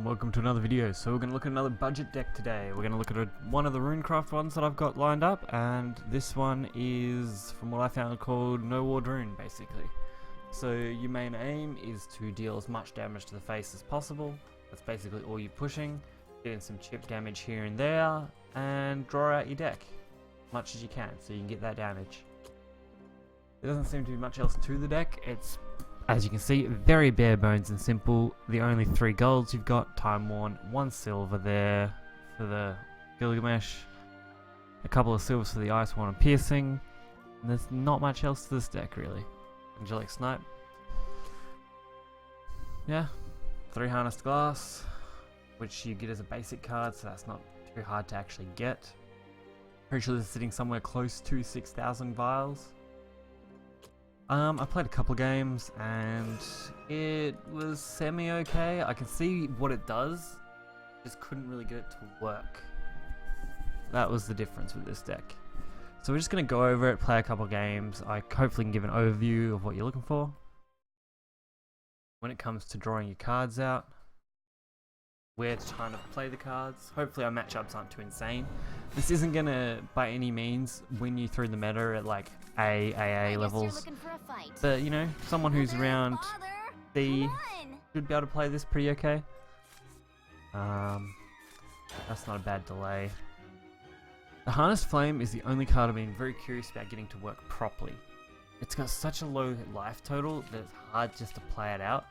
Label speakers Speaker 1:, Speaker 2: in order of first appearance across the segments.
Speaker 1: welcome to another video. So we're going to look at another budget deck today. We're going to look at one of the RuneCraft ones that I've got lined up, and this one is, from what I found, called No War Rune, basically. So your main aim is to deal as much damage to the face as possible. That's basically all you're pushing. Getting some chip damage here and there, and draw out your deck as much as you can so you can get that damage. There doesn't seem to be much else to the deck. It's, as you can see, very bare bones and simple. The only 3 golds you've got, Time Worn, 1 silver there for the Gilgamesh, a couple of silvers for the Ice Wand and Piercing, and there's not much else to this deck really. Angelic Snipe. Yeah, 3 Harnessed Glass, which you get as a basic card, so that's not too hard to actually get. Pretty sure this is sitting somewhere close to 6,000 vials. I played a couple games and it was semi-okay. I can see what it does, just couldn't really get it to work. That was the difference with this deck. So we're just going to go over it, play a couple games. I hopefully can give an overview of what you're looking for. When it comes to drawing your cards out, where to kind of play the cards. Hopefully our matchups aren't too insane. This isn't going to, by any means, win you through the meta at like AA levels. But, you know, someone who's around C should be able to play this pretty okay. That's not a bad delay. The Harnessed Flame is the only card I've been very curious about getting to work properly. It's got such a low life total that it's hard just to play it out.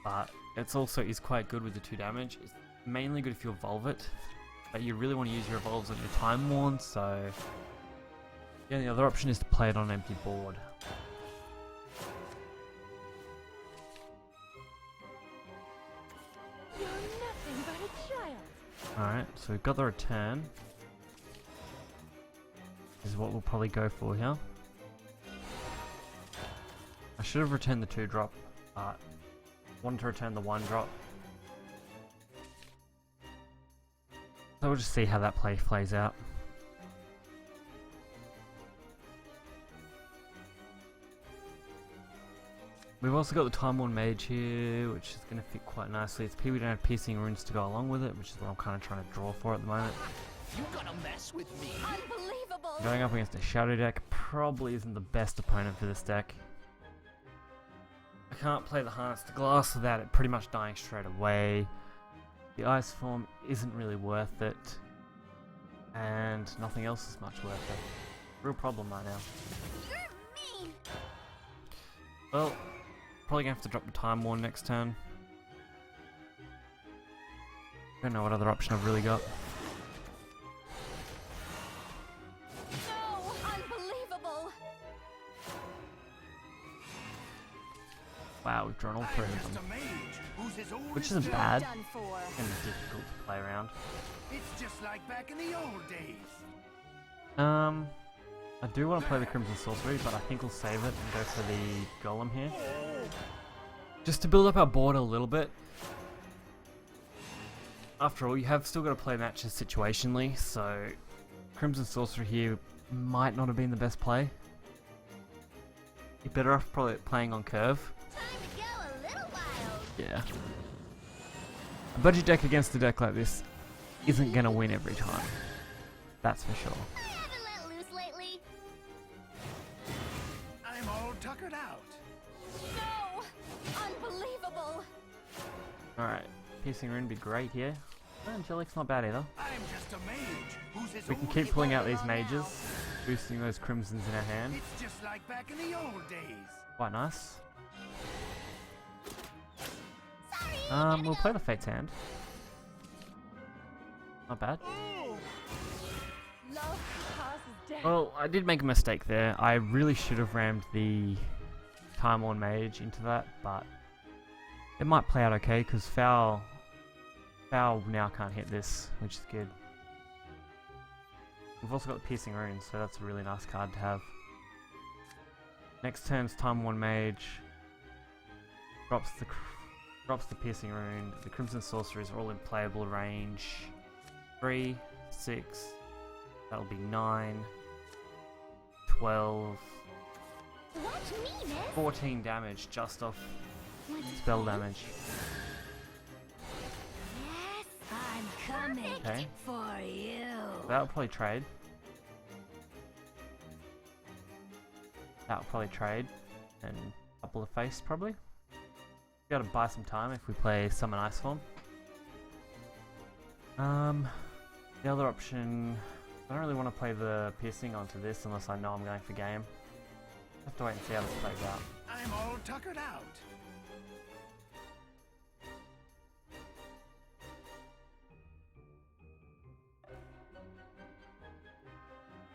Speaker 1: But it's also is quite good with the 2 damage. It's mainly good if you evolve it, but you really want to use your evolves on your Time Worn, so yeah, the other option is to play it on an empty board.
Speaker 2: You're nothing but a child.
Speaker 1: Alright, so we've got the return. This is what we'll probably go for here. I should have returned the 2-drop, but wanted to return the 1-drop. So we'll just see how that plays out. We've also got the Time Worn Mage here, which is going to fit quite nicely. It's pity we don't have piercing runes to go along with it, which is what I'm kind of trying to draw for at the moment.
Speaker 2: You gonna mess with me? Unbelievable!
Speaker 1: Going up against a Shadow deck probably isn't the best opponent for this deck. I can't play the Harnessed Glass without it pretty much dying straight away. The Ice form isn't really worth it, and nothing else is much worth it. Real problem right now.
Speaker 2: You're mean.
Speaker 1: Well, probably gonna have to drop the Time Worn next turn. Don't know what other option I've really got.
Speaker 2: No, unbelievable.
Speaker 1: Wow, we've drawn all 3 of them, which isn't bad. It's gonna be difficult to play around.
Speaker 3: It's just like back in the old days.
Speaker 1: I do want to play the Crimson Sorcery, but I think we'll save it and go for the Golem here. Just to build up our board a little bit. After all, you have still got to play matches situationally, so Crimson Sorcery here might not have been the best play. You're better off probably playing on curve.
Speaker 2: Time to go a little wild.
Speaker 1: Yeah. A budget deck against a deck like this isn't going to win every time. That's for sure.
Speaker 2: I haven't let loose lately.
Speaker 3: I'm all tuckered out.
Speaker 2: No, unbelievable.
Speaker 1: Alright, Piercing Rune would be great here. Angelic's not bad either.
Speaker 3: I'm just a mage who's as
Speaker 1: We can
Speaker 3: old
Speaker 1: keep
Speaker 3: as
Speaker 1: pulling
Speaker 3: I
Speaker 1: out these
Speaker 3: am
Speaker 1: mages,
Speaker 3: now.
Speaker 1: boosting those crimsons in our hand.
Speaker 3: It's just like back in the old days.
Speaker 1: Quite nice.
Speaker 2: Sorry.
Speaker 1: We'll play the Fate's Hand. Not bad.
Speaker 2: Love causes death.
Speaker 1: Well, I did make a mistake there. I really should have rammed the Time Worn Mage into that, but it might play out okay because Foul now can't hit this, which is good. We've also got the Piercing Rune, so that's a really nice card to have. Next turn's Time Worn Mage. Drops the Piercing Rune. The Crimson Sorceries are all in playable range. 3, 6, that'll be 9, 12,
Speaker 2: Watch me, miss.
Speaker 1: 14 damage just off spell damage.
Speaker 2: Yes, I'm coming
Speaker 1: Okay.
Speaker 2: for you.
Speaker 1: That'll probably trade. That'll probably trade. And couple of face probably. Be able to buy some time if we play Summon Ice Form. The other option, I don't really want to play the piercing onto this unless I know I'm going for game. Have to wait and see how this plays out.
Speaker 3: I'm all tuckered out.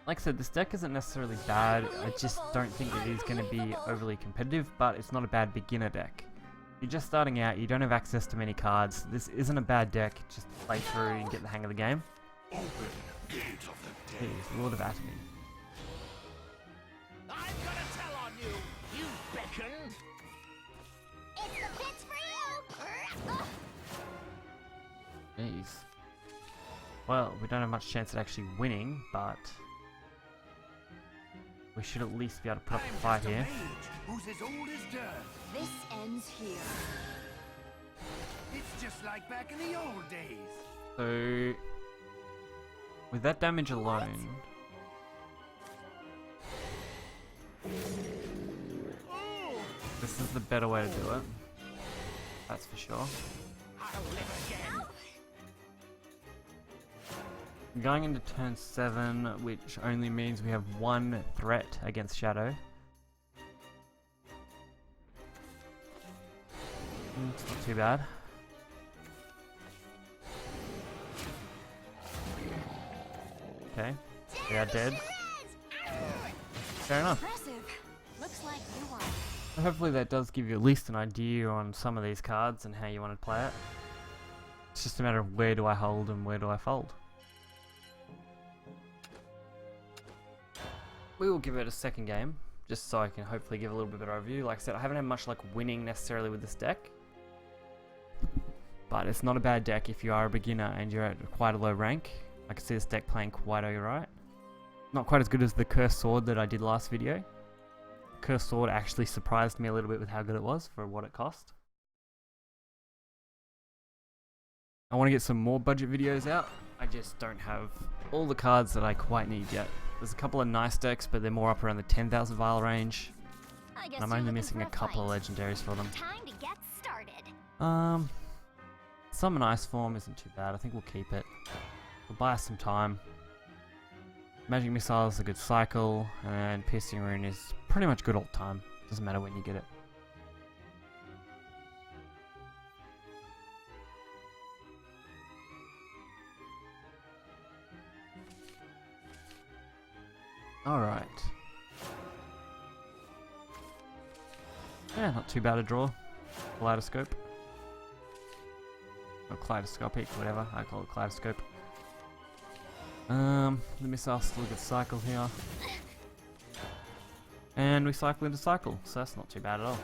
Speaker 1: Like I said, this deck isn't necessarily bad. I just don't think it is going to be overly competitive, but it's not a bad beginner deck. You're just starting out, you don't have access to many cards. This isn't a bad deck, just play through and get the hang of the game.
Speaker 3: Open gate of the dead.
Speaker 1: Jeez, Lord of Atomy.
Speaker 4: I'm gonna tell on you, you beckon.
Speaker 2: It's the pits for you.
Speaker 1: Jeez. Well, we don't have much chance at actually winning, but we should at least be able to put up a fight here.
Speaker 3: Who's as old as dirt.
Speaker 2: This ends here.
Speaker 3: It's just like back in the old days.
Speaker 1: So, with that damage alone, this is the better way to do it. That's for sure.
Speaker 4: I'll live again.
Speaker 1: Going into turn 7, which only means we have one threat against Shadow. It's not too bad. Okay, we are dead. Fair enough.
Speaker 2: Impressive. Looks like you won.
Speaker 1: So hopefully that does give you at least an idea on some of these cards and how you want to play it. It's just a matter of where do I hold and where do I fold. We will give it a second game, just so I can hopefully give a little bit better overview. Like I said, I haven't had much luck winning necessarily with this deck. But it's not a bad deck if you are a beginner and you're at quite a low rank. I can see this deck playing quite alright. Not quite as good as the Cursed Sword that I did last video. Cursed Sword actually surprised me a little bit with how good it was for what it cost. I want to get some more budget videos out. I just don't have all the cards that I quite need yet. There's a couple of nice decks, but they're more up around the 10,000 vial range.
Speaker 2: I guess
Speaker 1: And I'm only missing a couple of legendaries for them.
Speaker 2: Time to get started.
Speaker 1: Summon Ice Form isn't too bad. I think we'll keep it. We'll buy us some time. Magic Missile is a good cycle, and Piercing Rune is pretty much good all the time. Doesn't matter when you get it. Alright. Yeah, not too bad a draw. Kaleidoscope. Or kaleidoscopic, whatever. I call it kaleidoscope. The missile still gets cycled here. And we cycle into cycle, so that's not too bad at all.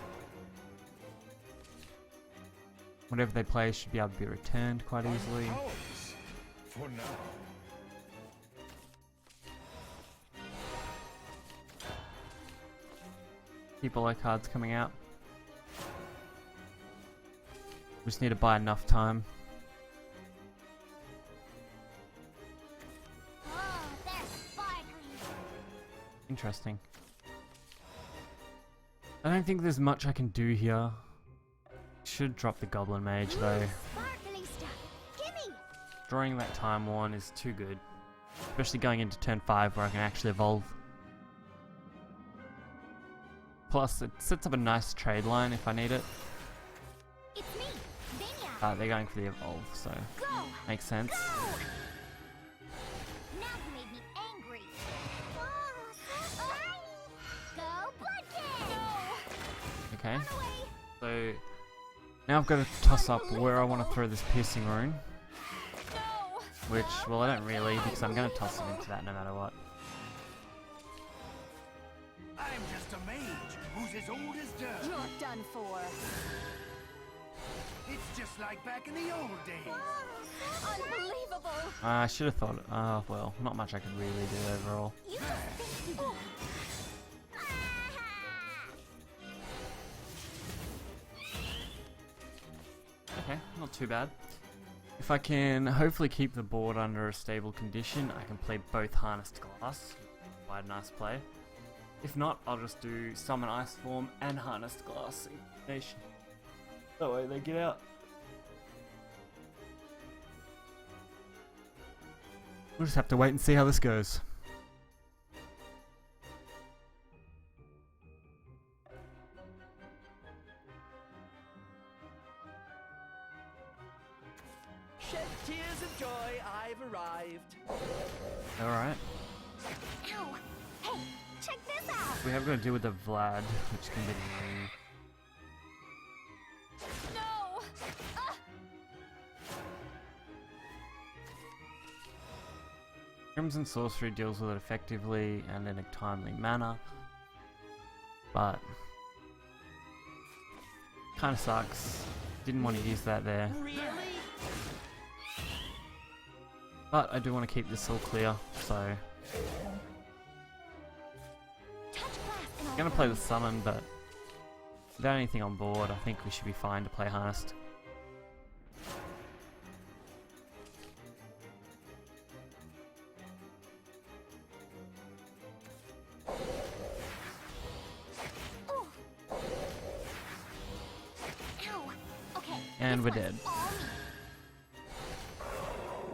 Speaker 1: Whatever they play should be able to be returned quite easily.
Speaker 3: For now.
Speaker 1: Keep all our cards coming out. We just need to buy enough time.
Speaker 2: Oh, they're sparkly.
Speaker 1: Interesting. I don't think there's much I can do here. Should drop the Goblin Mage though.
Speaker 2: Sparkly stuff. Gimme.
Speaker 1: Drawing that Time Worn is too good. Especially going into turn 5 where I can actually evolve. Plus, it sets up a nice trade line if I need it.
Speaker 2: It's me, Vinya.
Speaker 1: They're going for the evolve, so
Speaker 2: Go.
Speaker 1: makes sense.
Speaker 2: Go. Now you made me angry. Go, Bloodkin. Go.
Speaker 1: Okay,
Speaker 2: Run away.
Speaker 1: so now I've got to toss up where I want to throw this Piercing Rune.
Speaker 2: No.
Speaker 1: Which, well, I don't really, because I'm going to toss it into that no matter what.
Speaker 3: I'm just a mage who's as old as dirt.
Speaker 2: You're done for.
Speaker 3: It's just like back in the old days.
Speaker 2: Unbelievable.
Speaker 1: I should have thought, well, not much I could really do overall.
Speaker 2: You just think you do.
Speaker 1: Okay, not too bad. If I can hopefully keep the board under a stable condition, I can play both Harnessed Glass. Quite a nice play. If not, I'll just do Summon Ice Form and Harnessed Glass in combination. That way they get out. We'll just have to wait and see how this goes.
Speaker 4: Shed tears of joy, I've arrived.
Speaker 1: Alright.
Speaker 2: Ow! Hey, check this out!
Speaker 1: We have got to deal with the Vlad, which can be annoying.
Speaker 2: No!
Speaker 1: Crimson Sorcery deals with it effectively and in a timely manner, but kind of sucks. Didn't want to use that there,
Speaker 4: Really?
Speaker 1: but I do want to keep this all clear, so
Speaker 2: Touch glass and
Speaker 1: I'm gonna play the summon, but without anything on board, I think we should be fine to play Harnessed.
Speaker 2: Ooh. Ow! Okay.
Speaker 1: And
Speaker 2: this
Speaker 1: we're dead.
Speaker 2: one's all me.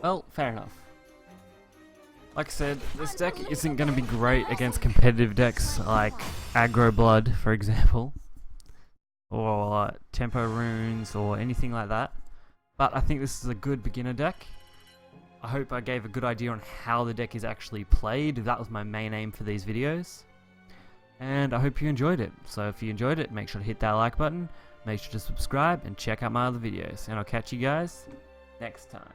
Speaker 1: Well, fair enough. Like I said, this deck isn't going to be great against competitive decks like Aggro Blood, for example, or Tempo Runes, or anything like that. But I think this is a good beginner deck. I hope I gave a good idea on how the deck is actually played. That was my main aim for these videos. And I hope you enjoyed it. So if you enjoyed it, make sure to hit that like button, make sure to subscribe, and check out my other videos. And I'll catch you guys next time.